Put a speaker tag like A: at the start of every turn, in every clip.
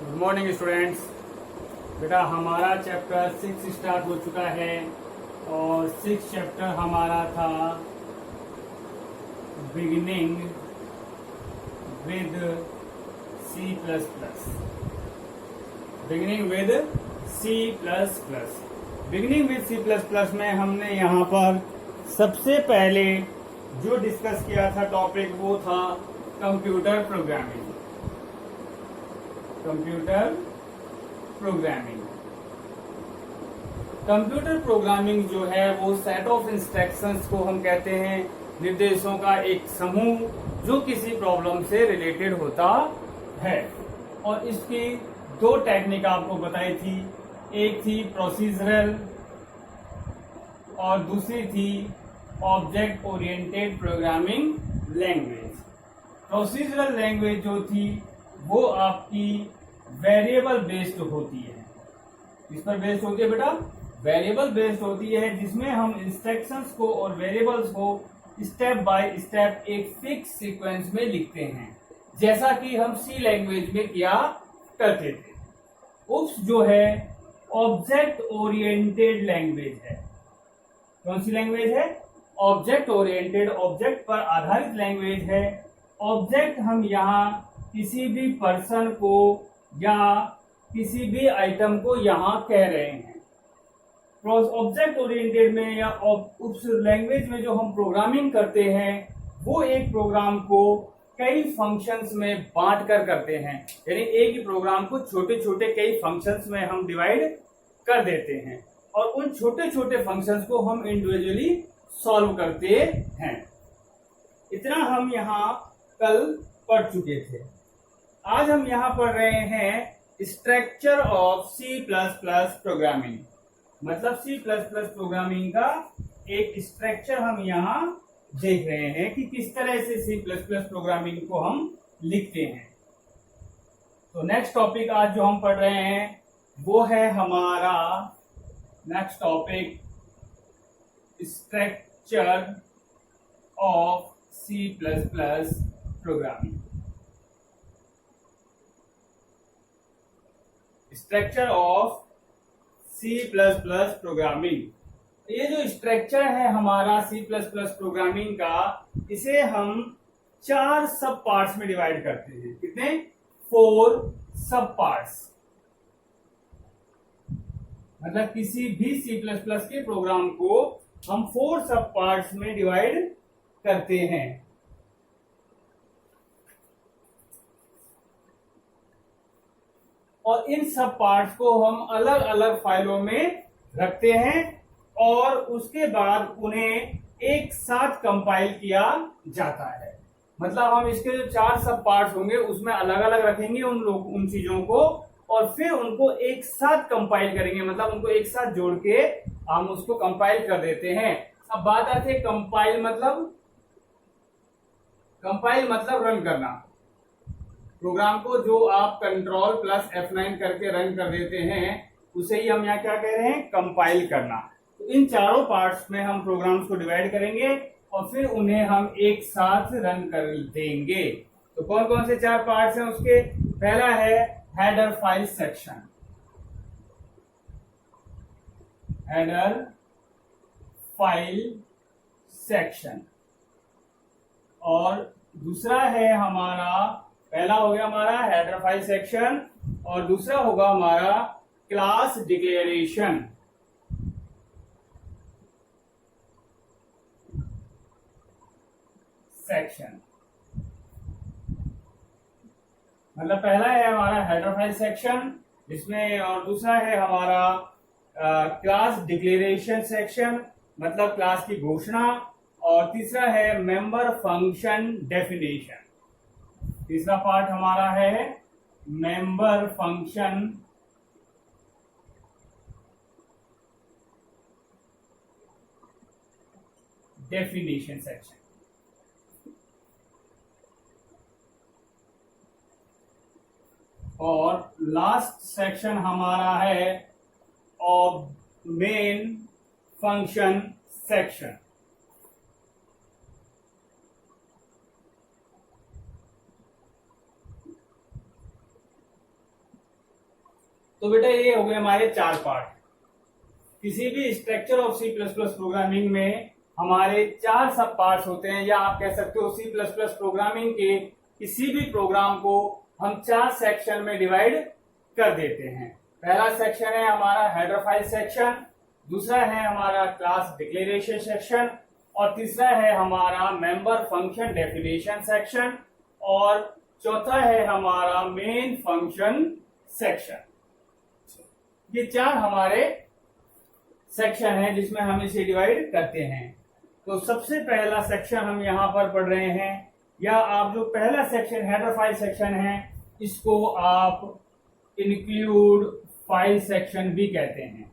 A: Good morning students. बेटा हमारा chapter 6 start हो चुका है और 6 चैप्टर हमारा था beginning with C plus plus. Beginning with C plus plus beginning with C plus plus में हमने यहाँ पर सबसे पहले जो डिस्कस किया था टॉपिक वो था कंप्यूटर प्रोग्रामिंग। कंप्यूटर प्रोग्रामिंग जो है वो सेट ऑफ इंस्ट्रक्शंस को हम कहते हैं, निर्देशों का एक समूह जो किसी प्रॉब्लम से रिलेटेड होता है। और इसकी दो टेक्निक आपको बताई थी, एक थी प्रोसीजरल और दूसरी थी object oriented programming language. Procedural language जो थी वो आपकी वेरिएबल बेस्ड होती है। किस पर बेस्ड होती है बेटा? वेरिएबल बेस्ड होती है, जिसमें हम इंस्ट्रक्शंस को और वेरिएबल्स को स्टेप बाय स्टेप एक फिक्स सीक्वेंस में लिखते हैं, जैसा कि हम सी लैंग्वेज में किया करते थे। उस जो है ऑब्जेक्ट ओरिएंटेड लैंग्वेज है। कौन सी लैंग्वेज है? ऑब्जेक्ट ओरिएंटेड, ऑब्जेक्ट पर आधारित लैंग्वेज है। ऑब्जेक्ट हम यहाँ किसी भी पर्सन को या किसी भी आइटम को यहाँ कह रहे हैं। ऑब्जेक्ट ओरिएंटेड में या उस लैंग्वेज में जो हम प्रोग्रामिंग करते हैं वो एक प्रोग्राम को कई फंक्शंस में बांट कर करते हैं, यानी एक ही प्रोग्राम को छोटे छोटे कई फंक्शंस में हम डिवाइड कर देते हैं और उन छोटे छोटे फंक्शंस को हम इंडिविजुअली सॉल्व करते हैं। इतना हम यहाँ कल पढ़ चुके थे। आज हम यहाँ पढ़ रहे हैं structure of C plus plus programming. मतलब सी प्लस प्लस प्रोग्रामिंग का एक स्ट्रक्चर हम यहाँ देख रहे हैं कि किस तरह से सी प्लस प्लस प्रोग्रामिंग को हम लिखते हैं। तो नेक्स्ट टॉपिक आज जो हम पढ़ रहे हैं वो है हमारा next topic structure of C plus plus programming. Structure of C plus plus programming. ये जो स्ट्रक्चर है हमारा सी प्लस प्लस प्रोग्रामिंग का, इसे हम 4 सब पार्ट्स में डिवाइड करते हैं। कितने? 4 सब पार्ट्स। मतलब किसी भी सी प्लस प्लस के प्रोग्राम को हम 4 सब पार्ट्स में डिवाइड करते हैं। और इन सब पार्ट्स को हम अलग अलग फाइलों में रखते हैं और उसके बाद उन्हें एक साथ कंपाइल किया जाता है। मतलब हम इसके जो 4 सब पार्ट्स होंगे उसमें अलग अलग रखेंगे उन चीजों को और फिर उनको एक साथ कंपाइल करेंगे। मतलब उनको एक साथ जोड़ के हम उसको कंपाइल कर देते हैं। अब बात आती है कंपाइल मतलब रन करना। प्रोग्राम को जो आप कंट्रोल प्लस F9 करके रन कर देते हैं उसे ही हम यहाँ क्या कह रहे हैं? कंपाइल करना। तो इन चारों पार्ट्स में हम प्रोग्राम्स को डिवाइड करेंगे और फिर उन्हें हम एक साथ रन कर देंगे। तो कौन कौन से 4 पार्ट्स हैं उसके? पहला है header file section. Header file section. और दूसरा है हमारा, पहला हो गया हमारा हेडर फाइल सेक्शन और दूसरा होगा हमारा क्लास डिक्लेरेशन। सेक्शन मतलब पहला है हमारा हेडर फाइल सेक्शन जिसमें, और दूसरा है हमारा क्लास डिक्लेरेशन सेक्शन मतलब क्लास की घोषणा, और तीसरा है मेंबर फंक्शन डेफिनेशन। तीसरा पार्ट हमारा है मेंबर फंक्शन डेफिनेशन सेक्शन। और लास्ट सेक्शन हमारा है मेन फंक्शन सेक्शन। तो बेटा ये हो गए हमारे 4 पार्ट। किसी भी structure of C plus plus programming में हमारे 4 सब पार्ट्स होते हैं, या आप कह सकते हो सी प्लस प्लस प्रोग्रामिंग के किसी भी प्रोग्राम को हम 4 सेक्शन में डिवाइड कर देते हैं। पहला सेक्शन है हमारा हेडर फाइल सेक्शन, दूसरा है हमारा क्लास डिक्लेरेशन सेक्शन, और तीसरा है हमारा मेंबर फंक्शन डेफिनेशन सेक्शन, और चौथा है हमारा मेन फंक्शन सेक्शन। ये 4 हमारे सेक्शन है जिसमें हम इसे डिवाइड करते हैं। तो सबसे पहला सेक्शन हम यहां पर पढ़ रहे हैं, या आप जो पहला सेक्शन हेडर फाइल सेक्शन है इसको आप इंक्लूड फाइल सेक्शन भी कहते हैं।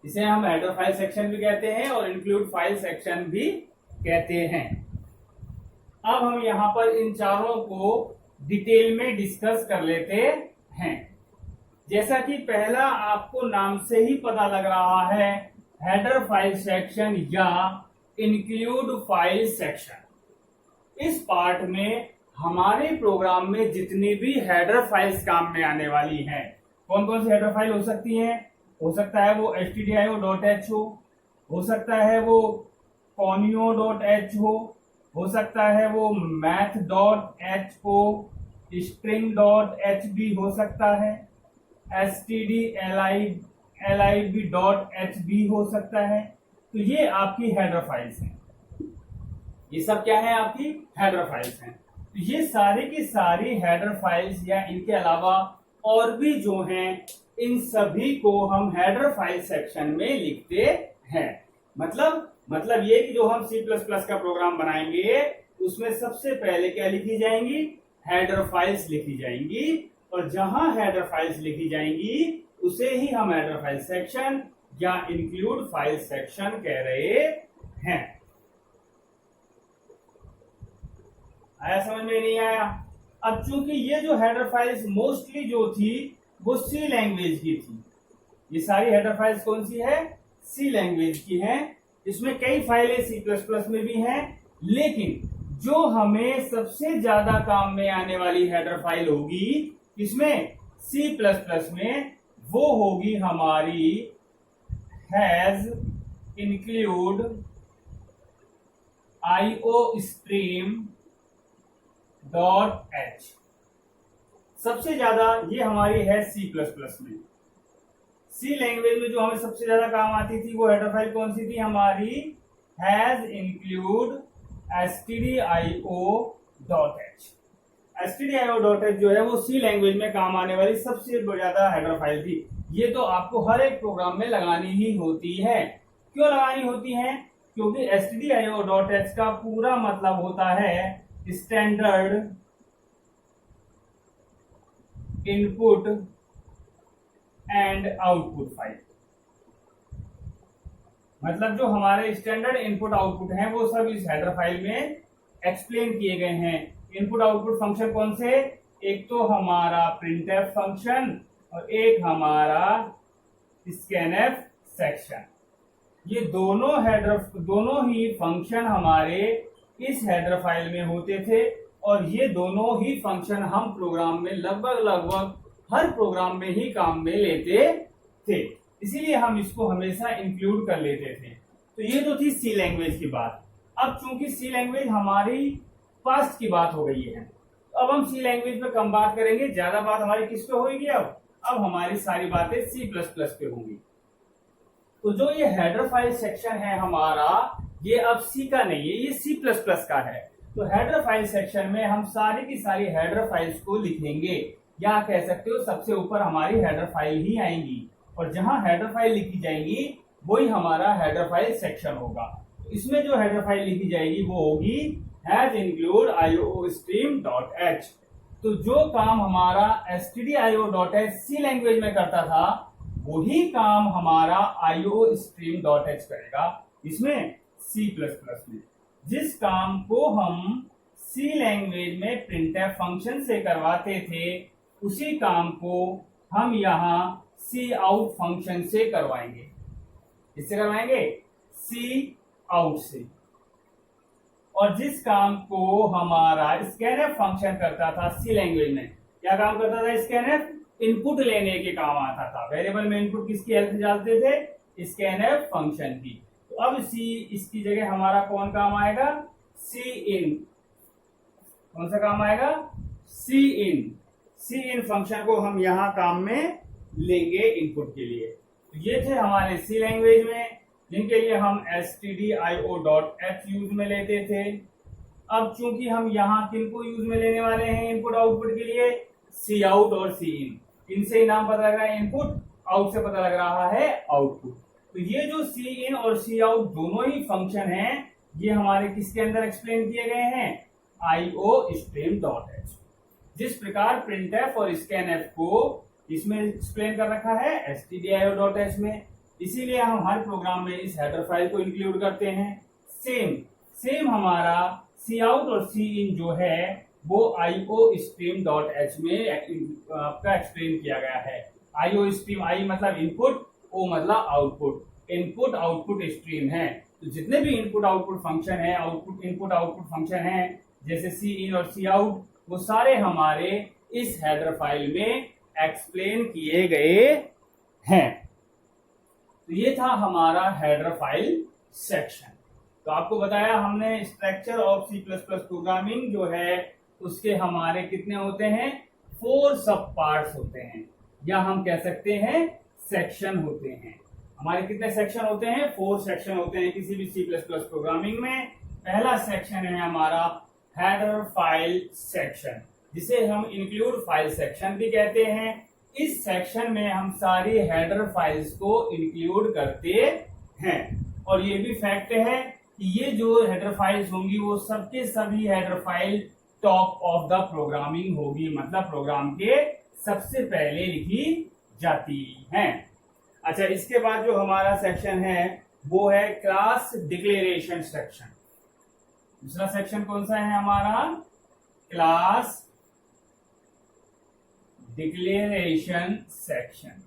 A: इसे हम हेडर फाइल सेक्शन भी कहते हैं और इंक्लूड फाइल सेक्शन भी कहते हैं। अब हम यहां पर इन चारों को डिटेल में डिस्कस कर लेते हैं। जैसा कि पहला आपको नाम से ही पता लग रहा है, हेडर फाइल सेक्शन या इंक्लूड फाइल सेक्शन। इस पार्ट में हमारे प्रोग्राम में जितनी भी हेडर फाइल्स काम में आने वाली हैं, कौन कौन सी हेडर फाइल हो सकती हैं? हो सकता है वो stdio.h हो सकता है वो conio.h हो सकता है वो math.h string.h हो सकता है, stdlib.h हो सकता है। तो ये आपकी हेडर फाइल्स हैं। ये सब क्या है? आपकी हेडर फाइल्स हैं। तो ये सारी की सारी हेडर फाइल्स या इनके अलावा और भी जो हैं, इन सभी को हम हेडर फाइल सेक्शन में लिखते हैं। मतलब ये कि जो हम C++ का प्रोग्राम बनाएंगे उसमें सबसे पहले क्या लिखी जाएंगी? हेडर फाइल्स लिखी जाएंगी, और जहां हेडर फाइल्स लिखी जाएंगी उसे ही हम हेडर फाइल सेक्शन या इंक्लूड फाइल सेक्शन कह रहे हैं। आया समझ में? नहीं आया? अब चूंकि ये जो हेडर फाइल्स मोस्टली जो थी वो सी लैंग्वेज की थी। ये सारी हेडर फाइल्स कौन सी है? सी लैंग्वेज की हैं। इसमें कई फाइलें C++ में भी हैं, लेकिन जो हमें सबसे ज्यादा काम में आने वाली हेडर फाइल होगी इसमें C++ में, वो होगी हमारी हैज इंक्लूड iostream.h। सबसे ज्यादा ये हमारी है C++ में। सी लैंग्वेज में जो हमें सबसे ज्यादा काम आती थी वो हेडर फाइल कौन सी थी हमारी? Has include stdio.h। stdio.h जो है वो सी लैंग्वेज में काम आने वाली सबसे ज्यादा हेडर फाइल थी। ये तो आपको हर एक प्रोग्राम में लगानी ही होती है। क्यों लगानी होती है? क्योंकि stdio.h का पूरा मतलब होता है standard input and output file. मतलब जो हमारे स्टैंडर्ड इनपुट आउटपुट हैं वो सब इस हेडर फाइल में एक्सप्लेन किए गए हैं। इनपुट आउटपुट फंक्शन कौन से? एक तो हमारा printf फंक्शन और एक हमारा scanf सेक्शन। ये दोनों ही फंक्शन हमारे इस हेडर फाइल में होते थे, और ये दोनों ही फंक्शन हम प्रोग्राम में लगभग हर प्रोग्राम में ही काम में लेते थे, इसीलिए हम इसको हमेशा इंक्लूड कर लेते थे। तो ये तो थी सी लैंग्वेज की बात। अब चूंकि सी लैंग्वेज हमारी पास्ट की बात हो गई है, तो अब हम सी लैंग्वेज पे कम बात करेंगे, ज्यादा बात हमारी किस पे होगी? अब हमारी सारी बातें C++ पे होंगी। तो जो ये हेडर फाइल सेक्शन है हमारा, ये अब सी का नहीं है, ये C++ का है। तो हेडर फाइल सेक्शन में हम सारी की सारी हेडर फाइल्स को लिखेंगे, या कह सकते हो सबसे ऊपर हमारी हेडर फाइल ही आएंगी, और जहां हेडर फाइल लिखी जाएंगी वही हमारा हेडर फाइल सेक्शन होगा। इसमें जो हेडर फाइल लिखी जाएगी वो होगी हैज इंक्लूड iostream.h। तो जो काम हमारा stdio.h सी लैंग्वेज में करता था वही काम हमारा iostream.h करेगा इसमें C++ में। जिस काम को हम सी लैंग्वेज में printf फंक्शन से करवाते थे उसी काम को हम यहाँ cout फंक्शन से करवाएंगे। इससे करवाएंगे cout से। और जिस काम को हमारा scanf फंक्शन करता था सी लैंग्वेज में, क्या काम करता था स्कैनफ? इनपुट लेने के काम आता था। वेरिएबल में इनपुट किसकी हेल्प से डालते थे? स्कैनफ फंक्शन की। तो अब सी इसकी जगह हमारा कौन काम आएगा? सी इन। कौन सा काम आएगा? सी इन। सी इन फंक्शन को हम यहां काम में लेंगे इनपुट के लिए। तो ये थे हमारे सी लैंग्वेज में, जिनके लिए हम stdio.h यूज में लेते थे। अब चूंकि हम यहाँ किनको यूज में लेने वाले हैं इनपुट आउटपुट के लिए? सी आउट और सी इन। इनसे ही नाम पता लग रहा है इनपुट, आउट से पता लग रहा है आउटपुट। तो ये जो सी इन और सी आउट दोनों ही फंक्शन हैं, ये हमारे किसके अंदर एक्सप्लेन किए गए हैं? iostream.h। जिस प्रकार printf और scanf को इसमें एक्सप्लेन कर रखा है stdio.h में, इसीलिए हम हर प्रोग्राम में इस हेडर फाइल को इंक्लूड करते हैं। सेम हमारा सी आउट और सी इन जो है वो iostream.h में आपका एक्सप्लेन किया गया है। iostream, आई मतलब इनपुट, ओ मतलब आउटपुट। इनपुट आउटपुट स्ट्रीम है। तो जितने भी इनपुट आउटपुट फंक्शन है, इनपुट आउटपुट फंक्शन है, जैसे सी इन और सी आउट, वो सारे हमारे इस हेडर फाइल में एक्सप्लेन किए गए हैं। तो ये था हमारा हेडर फाइल सेक्शन। तो आपको बताया हमने स्ट्रक्चर ऑफ C++ प्रोग्रामिंग जो है उसके हमारे कितने होते हैं? 4 सब पार्ट्स होते हैं, या हम कह सकते हैं सेक्शन होते हैं। हमारे कितने सेक्शन होते हैं? 4 सेक्शन होते हैं किसी भी C++ प्रोग्रामिंग में। पहला सेक्शन है हमारा हेडर फाइल सेक्शन, जिसे हम इंक्लूड फाइल सेक्शन भी कहते हैं। इस सेक्शन में हम सारी हेडर फाइल्स को इंक्लूड करते हैं। और ये भी फैक्ट है कि ये जो हेडर फाइल्स होंगी वो सबके सभी header file top of the programming होगी, मतलब प्रोग्राम के सबसे पहले लिखी जाती हैं। अच्छा, इसके बाद जो हमारा सेक्शन है वो है क्लास डिक्लेरेशन सेक्शन। दूसरा सेक्शन कौन सा है हमारा? Class declaration section.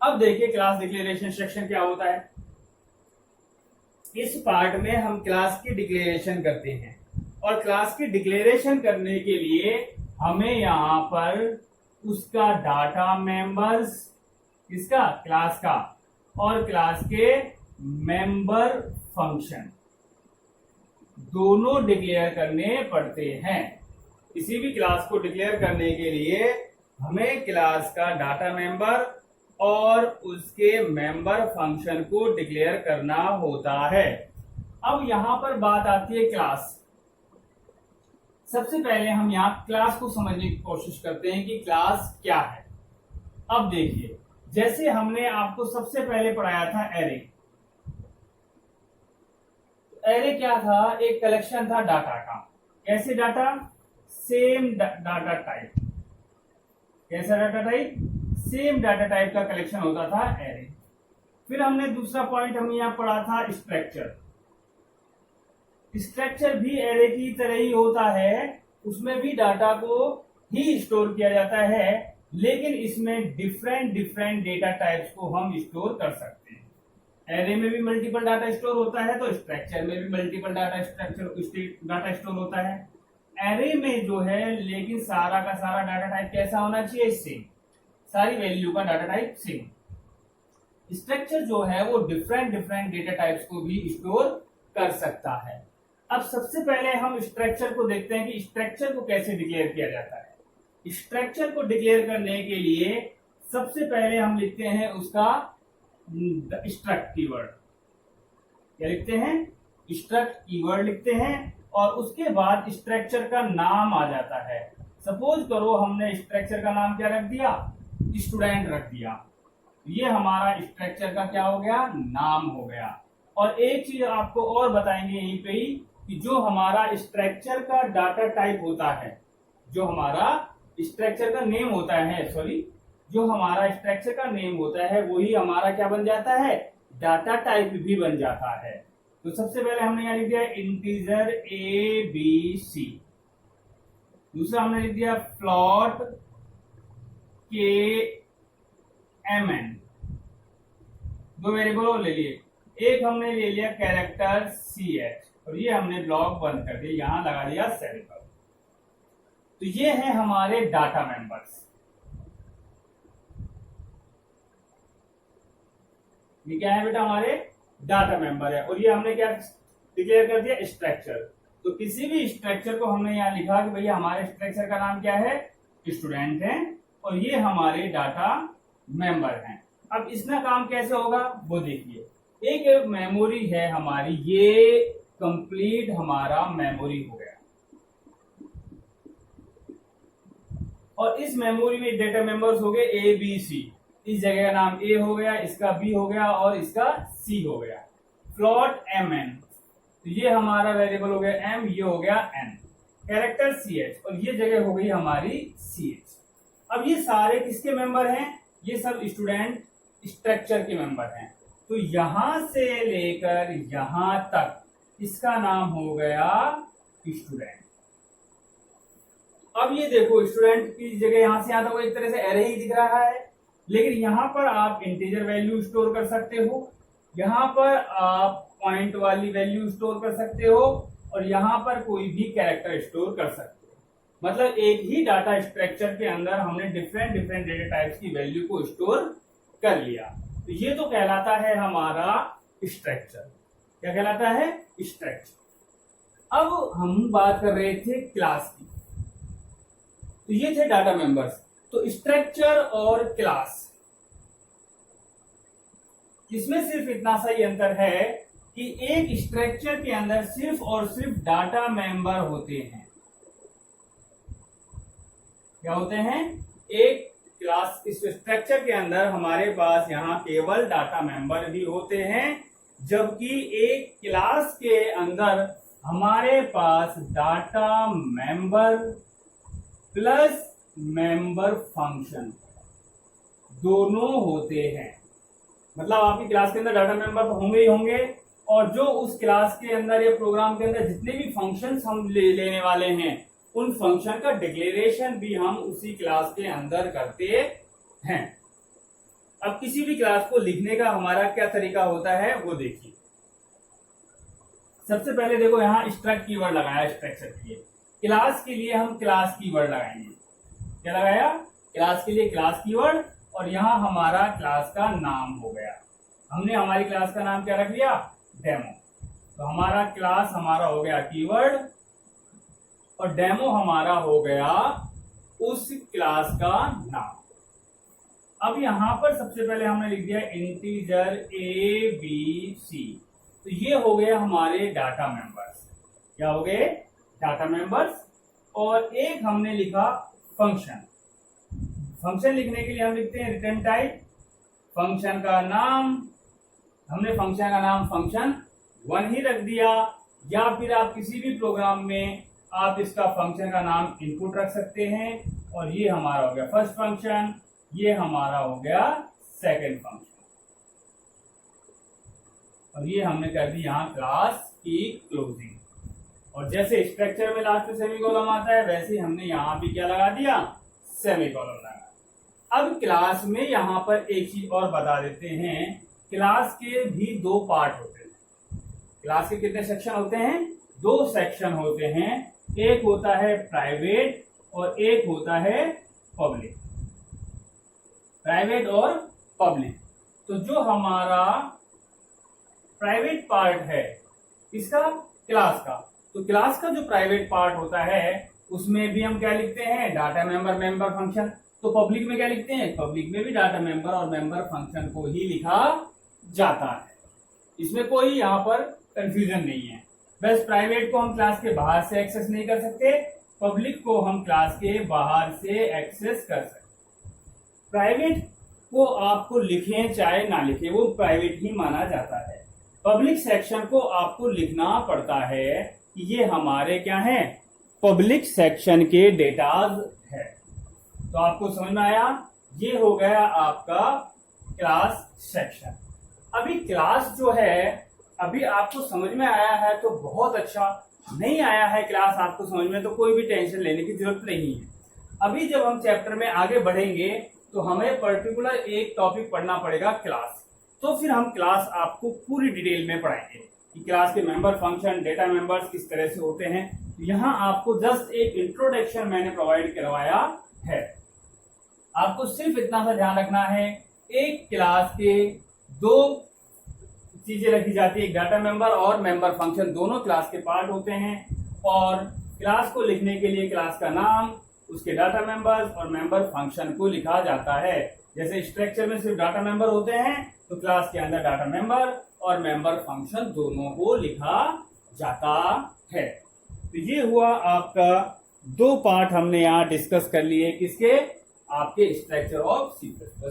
A: अब देखिए क्लास डिक्लेरेशन सेक्शन क्या होता है। इस पार्ट में हम क्लास की डिक्लेरेशन करते हैं, और क्लास की डिक्लेरेशन करने के लिए हमें यहां पर उसका डाटा मेंबर्स, किसका? क्लास का, और क्लास के मेंबर फंक्शन दोनों डिक्लेयर करने पड़ते हैं। किसी भी क्लास को डिक्लेयर करने के लिए हमें क्लास का डाटा मेंबर और उसके मेंबर फंक्शन को डिक्लेयर करना होता है। अब यहां पर बात आती है क्लास। सबसे पहले हम यहां क्लास को समझने की कोशिश करते हैं कि क्लास क्या है। अब देखिए, जैसे हमने आपको सबसे पहले पढ़ाया था एरे। एरे क्या था? एक कलेक्शन था डाटा का। कैसे डाटा? Same data type. कैसा data type? Same data type का कलेक्शन होता था एरे। फिर हमने दूसरा पॉइंट हम यहां पढ़ा था स्ट्रक्चर। स्ट्रक्चर भी एरे की तरह ही होता है, उसमें भी डाटा को ही स्टोर किया जाता है, लेकिन इसमें डिफरेंट डेटा टाइप्स को हम स्टोर कर सकते हैं। एरे में भी मल्टीपल डाटा स्टोर होता है, तो स्ट्रक्चर में भी मल्टीपल डाटा स्टोर होता है। एरे में जो है लेकिन सारा का सारा डाटा टाइप कैसा होना चाहिए? सेम। सारी वैल्यू का डाटा टाइप सेम। स्ट्रक्चर जो है वो डिफरेंट डेटा टाइप्स को भी स्टोर कर सकता है। अब सबसे पहले हम स्ट्रक्चर को देखते हैं कि स्ट्रक्चर को कैसे डिक्लेयर किया जाता है। स्ट्रक्चर को डिक्लेयर करने के लिए सबसे पहले हम लिखते हैं उसका स्ट्रक्ट कीवर्ड। क्या लिखते हैं? स्ट्रक्ट कीवर्ड लिखते हैं, और उसके बाद स्ट्रक्चर का नाम आ जाता है। सपोज करो हमने स्ट्रक्चर का नाम क्या रख दिया? स्टूडेंट रख दिया। ये हमारा स्ट्रक्चर का क्या हो गया? नाम हो गया। और एक चीज आपको और बताएंगे यहीं पे ही, कि जो हमारा स्ट्रक्चर का डाटा टाइप होता है, जो हमारा स्ट्रक्चर का नेम होता है, जो हमारा स्ट्रक्चर का नेम होता है वही हमारा क्या बन जाता है? डाटा टाइप भी बन जाता है। तो सबसे पहले हमने यहां लिख दिया इंटीजर ABC। दूसरा हमने लिख दिया फ्लोट KMN। दो वेरिएबल और ले लिए। एक हमने ले लिया कैरेक्टर CH, और ये हमने ब्लॉक बंद कर दिया, यहां लगा दिया सेमीकोलन। तो ये है हमारे डाटा मेंबर्स। ये क्या है बेटा, हमारे डाटा मेंबर है। और ये हमने क्या डिक्लेयर कर दिया, स्ट्रक्चर। तो किसी भी स्ट्रक्चर को हमने यहाँ लिखा कि भैया हमारे स्ट्रक्चर का नाम क्या है, स्टूडेंट है, और ये हमारे डाटा मेंबर हैं। अब इसका काम कैसे होगा वो देखिए। एक मेमोरी है हमारी, ये कंप्लीट हमारा मेमोरी हो गया, और इस मेमोरी में डेटा मेंबर्स हो गए ए बी सी। इस जगह का नाम ए हो गया, इसका बी हो गया और इसका सी हो गया। फ्लोट एम एन, तो ये हमारा वेरिएबल हो गया एम, ये हो गया एन। कैरेक्टर सी एच, और ये जगह हो गई हमारी सी एच। अब ये सारे किसके मेंबर हैं, ये सब स्टूडेंट स्ट्रक्चर के मेंबर हैं। तो यहां से लेकर यहां तक इसका नाम हो गया स्टूडेंट। अब ये देखो, स्टूडेंट की जगह यहां से यहां तक एक तरह से एरे ही दिख रहा है, लेकिन यहां पर आप इंटीजर वैल्यू स्टोर कर सकते हो, यहां पर आप पॉइंट वाली वैल्यू स्टोर कर सकते हो, और यहां पर कोई भी कैरेक्टर स्टोर कर सकते हो। मतलब एक ही डाटा स्ट्रक्चर के अंदर हमने डिफरेंट डिफरेंट डेटा टाइप्स की वैल्यू को स्टोर कर लिया। तो ये तो कहलाता है हमारा स्ट्रक्चर। क्या कहलाता है, स्ट्रक्चर। अब हम बात कर रहे थे क्लास की। तो ये थे डाटा मेंबर्स। तो स्ट्रक्चर और क्लास, इसमें सिर्फ इतना सा ही अंतर है कि एक स्ट्रक्चर के अंदर सिर्फ और सिर्फ डाटा मेंबर होते हैं। क्या होते हैं, एक क्लास, इस स्ट्रक्चर के अंदर हमारे पास यहां केवल डाटा मेंबर भी होते हैं, जबकि एक क्लास के अंदर हमारे पास data member plus member function दोनों होते हैं। मतलब आपकी क्लास के अंदर डाटा मेंबर तो होंगे ही होंगे, और जो उस क्लास के अंदर या प्रोग्राम के अंदर जितने भी फंक्शंस हम लेने वाले हैं, उन फंक्शन का डिक्लेरेशन भी हम उसी क्लास के अंदर करते हैं। अब किसी भी क्लास को लिखने का हमारा क्या तरीका होता है वो देखिए। सबसे पहले देखो, यहाँ स्ट्रक्ट कीवर्ड लगाया स्ट्रक्चर के लिए। क्लास के लिए हम क्लास कीवर्ड लगाएंगे। क्या लगाया, क्लास के लिए क्लास कीवर्ड, और यहाँ हमारा क्लास का नाम हो गया। हमने हमारी क्लास का नाम क्या रख लिया, डेमो। तो हमारा क्लास हमारा हो गया कीवर्ड, और डेमो हमारा हो गया उस क्लास का नाम। अब यहां पर सबसे पहले हमने लिख दिया इंटीजर ए बी सी। तो ये हो गए हमारे डाटा मेंबर्स। क्या हो गए, डाटा मेंबर्स। और एक हमने लिखा फंक्शन। फंक्शन लिखने के लिए हम लिखते हैं रिटर्न टाइप फंक्शन का नाम। हमने फंक्शन का नाम फंक्शन 1 ही रख दिया, या फिर आप किसी भी प्रोग्राम में आप इसका फंक्शन का नाम इनपुट रख सकते हैं। और ये हमारा हो गया फर्स्ट फंक्शन, ये हमारा हो गया सेकंड फंक्शन, और ये हमने कर दी यहाँ क्लास की क्लोजिंग। और जैसे स्ट्रक्चर में लास्ट में सेमीकोलन आता है, वैसे हमने यहाँ भी क्या लगा दिया, सेमीकोलन लगा। अब क्लास में यहाँ पर एक चीज और बता देते हैं, क्लास के भी 2 पार्ट होते हैं। क्लास के कितने सेक्शन होते हैं, 2 सेक्शन होते हैं। एक होता है प्राइवेट और एक होता है पब्लिक। प्राइवेट और पब्लिक। तो जो हमारा प्राइवेट पार्ट है इसका, क्लास का, तो क्लास का जो प्राइवेट पार्ट होता है उसमें भी हम क्या लिखते हैं, डाटा मेंबर मेंबर फंक्शन। तो पब्लिक में क्या लिखते हैं, पब्लिक में भी डाटा मेंबर और मेंबर फंक्शन को ही लिखा जाता है। इसमें कोई यहाँ पर कंफ्यूजन नहीं है। बस प्राइवेट को हम क्लास के बाहर से एक्सेस नहीं कर सकते, पब्लिक को हम क्लास के बाहर से एक्सेस कर सकते। प्राइवेट को आपको लिखें चाहे ना लिखें, वो प्राइवेट ही माना जाता है। पब्लिक सेक्शन को आपको लिखना पड़ता है कि ये हमारे क्या है, पब्लिक सेक्शन के डेटाज है। तो आपको समझ में आया, ये हो गया आपका क्लास सेक्शन। अभी क्लास जो है, अभी आपको समझ में आया है तो बहुत अच्छा, नहीं आया है क्लास आपको समझ में तो कोई भी टेंशन लेने की जरूरत नहीं है। अभी जब हम चैप्टर में आगे बढ़ेंगे तो हमें पर्टिकुलर एक टॉपिक पढ़ना पड़ेगा क्लास। तो फिर हम क्लास आपको पूरी डिटेल में पढ़ाएंगे। कि क्लास के मेंबर फंक्शन, डेटा मेंबर्स किस तरह से होते हैं। यहाँ आपको जस्ट एक इंट्रोडक्शन मैंने प्रोवाइड करवाया है। आपको सिर्फ इतना सा ध्यान रखना है, एक क्लास के दो चीजें रखी जाती है, एक डाटा मेंबर और मेंबर फंक्शन, दोनों क्लास के पार्ट होते हैं। और क्लास को लिखने के लिए क्लास का नाम, उसके डाटा मेंबर्स और मेंबर फंक्शन को लिखा जाता है। जैसे स्ट्रक्चर में सिर्फ डाटा मेंबर होते हैं, तो क्लास के अंदर डाटा मेंबर और मेंबर फंक्शन दोनों को लिखा जाता है। तो ये हुआ आपका दो पार्ट हमने यहाँ डिस्कस कर लिए, किसके, आपके स्ट्रक्चर ऑफ C++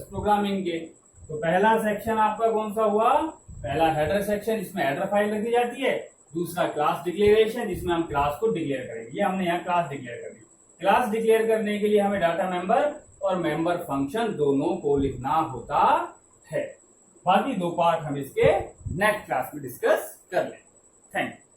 A: प्रोग्रामिंग के। तो पहला सेक्शन आपका कौन सा हुआ, पहला हेडर सेक्शन, जिसमें हेडर फाइल रखी जाती है। दूसरा क्लास डिक्लेरेशन, जिसमें हम क्लास को डिक्लेयर करेंगे। ये हमने यहाँ क्लास डिक्लेयर कर दी। क्लास डिक्लेयर करने के लिए हमें डाटा मेंबर और मेंबर फंक्शन दोनों को लिखना होता है। बाकी दो पार्ट हम इसके नेक्स्ट क्लास में डिस्कस कर लें। Thank you.